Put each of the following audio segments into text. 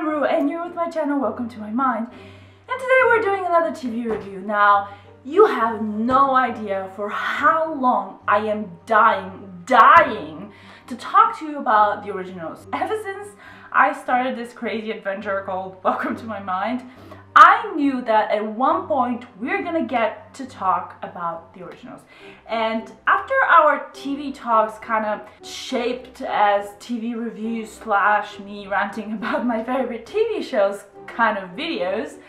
I'm Ru and you're with my channel, welcome to my mind. And today we're doing another TV review. Now, you have no idea for how long I am dying to talk to you about the originals. Ever since I started this crazy adventure called Welcome to My Mind, I knew that at one point we're gonna get to talk about the originals. And after our TV talks kind of shaped as TV reviews slash me ranting about my favorite TV shows kind of videos,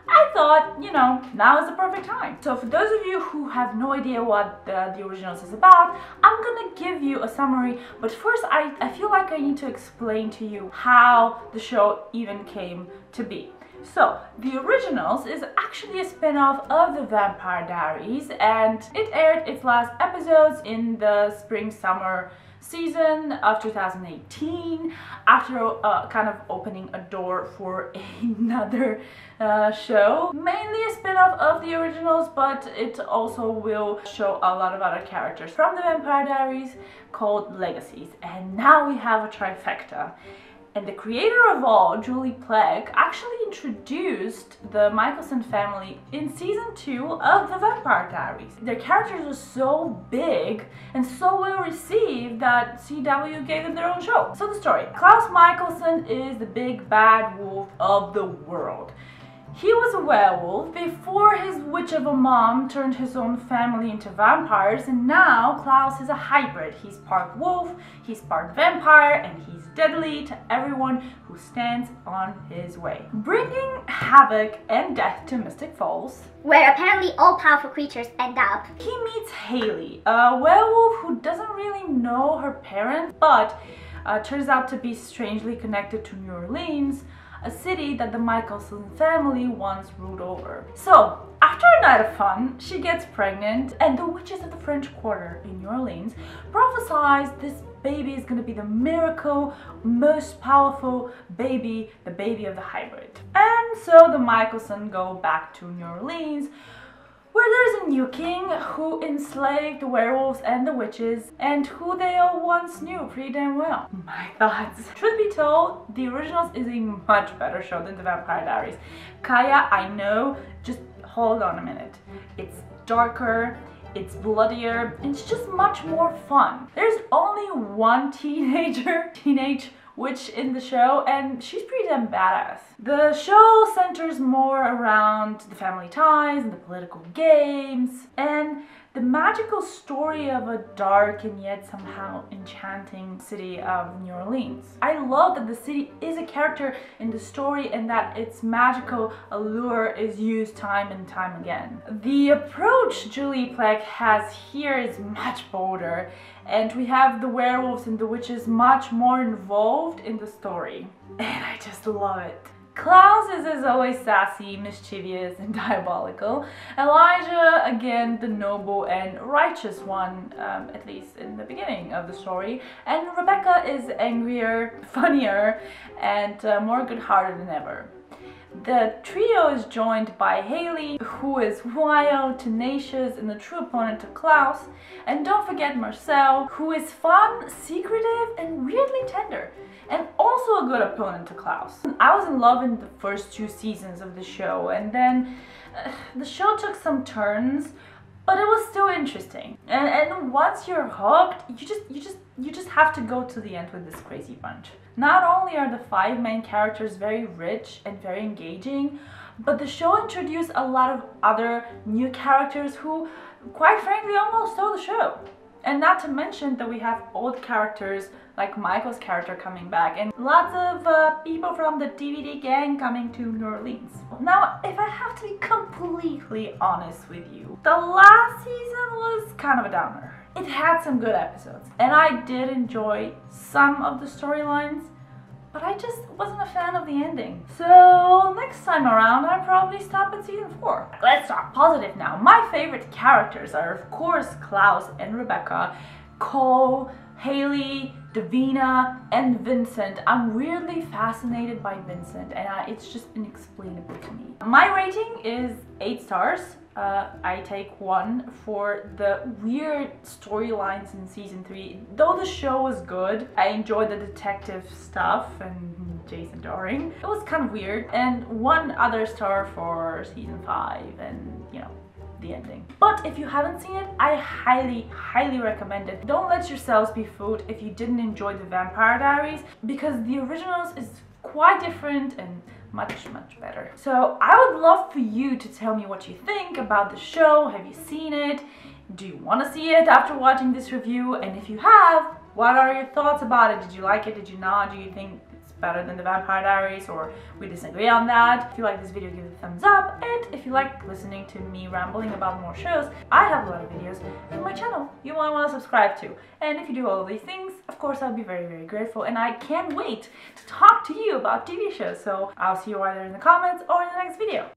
I thought, you know, now is the perfect time. So for those of you who have no idea what the originals is about, I'm gonna give you a summary, but first I feel like I need to explain to you how the show even came to be. So, The Originals is actually a spin-off of The Vampire Diaries, and it aired its last episodes in the spring-summer season of 2018 after kind of opening a door for another show. Mainly a spin-off of The Originals, but it also will show a lot of other characters from The Vampire Diaries called Legacies. And now we have a trifecta. And the creator of all, Julie Plec, actually introduced the Michelson family in season 2 of The Vampire Diaries. Their characters were so big and so well received that CW gave them their own show. So the story. Klaus Michelson is the big bad wolf of the world. He was a werewolf before his witch of a mom turned his own family into vampires, and now Klaus is a hybrid. He's part wolf, he's part vampire, and he's deadly to everyone who stands on his way, bringing havoc and death to Mystic Falls, where apparently all-powerful creatures end up. He meets Haley, a werewolf who doesn't really know her parents, but turns out to be strangely connected to New Orleans, a city that the Michelson family once ruled over. So, after a night of fun, she gets pregnant, and the witches of the French Quarter in New Orleans prophesize this baby is gonna be the miracle, most powerful baby, the baby of the hybrid. And so the Michelson go back to New Orleans, where there's a new king who enslaved the werewolves and the witches, and who they all once knew pretty damn well. My thoughts. Truth be told, The Originals is a much better show than The Vampire Diaries. Kaya, I know, just hold on a minute. It's darker, it's bloodier, and it's just much more fun. There's only one teenage witch in the show, and she's pretty damn badass. The show centers more around the family ties and the political games and the magical story of a dark and yet somehow enchanting city of New Orleans. I love that the city is a character in the story and that its magical allure is used time and time again. The approach Julie Plec has here is much bolder, and we have the werewolves and the witches much more involved in the story. And I just love it. Klaus is as always sassy, mischievous, and diabolical. Elijah, again, the noble and righteous one, at least in the beginning of the story. And Rebecca is angrier, funnier, and more good-hearted than ever. The trio is joined by Haley, who is wild, tenacious, and the true opponent to Klaus. And don't forget Marcel, who is fun, secretive, and weirdly tender, and also a good opponent to Klaus. I was in love in the first 2 seasons of the show, and then the show took some turns, but it was still interesting. And once you're hooked, you just have to go to the end with this crazy bunch. Not only are the 5 main characters very rich and very engaging, but the show introduced a lot of other new characters who, quite frankly, almost stole the show. And not to mention that we have old characters like Michael's character coming back, and lots of people from the DVD gang coming to New Orleans. Now, if I have to be completely honest with you, the last season was kind of a downer. It had some good episodes, and I did enjoy some of the storylines, but I just wasn't a fan of the ending. So next time around, I'll probably stop at season 4. Let's talk positive now. My favorite characters are, of course, Klaus and Rebecca, Cole, Haley, Davina, and Vincent. I'm weirdly fascinated by Vincent, and it's just inexplicable to me. My rating is 8 stars. I take 1 for the weird storylines in season 3. Though the show was good, I enjoyed the detective stuff and Jason Doring. It was kind of weird. And 1 other star for season 5 and, you know, the ending. But if you haven't seen it, I highly recommend it. Don't let yourselves be fooled if you didn't enjoy the Vampire Diaries, because the originals is quite different and much better. So I would love for you to tell me what you think about the show. Have you seen it? Do you want to see it after watching this review? And if you have, what are your thoughts about it? Did you like it? Did you not? Do you think it's better than the Vampire Diaries, or we disagree on that? If you like this video, give it a thumbs up, and if you like listening to me rambling about more shows, I have a lot of videos on my channel you might want to subscribe to. And if you do all of these things, of course I'll be very grateful, and I can't wait to talk to you about TV shows. So I'll see you either in the comments or in the next video.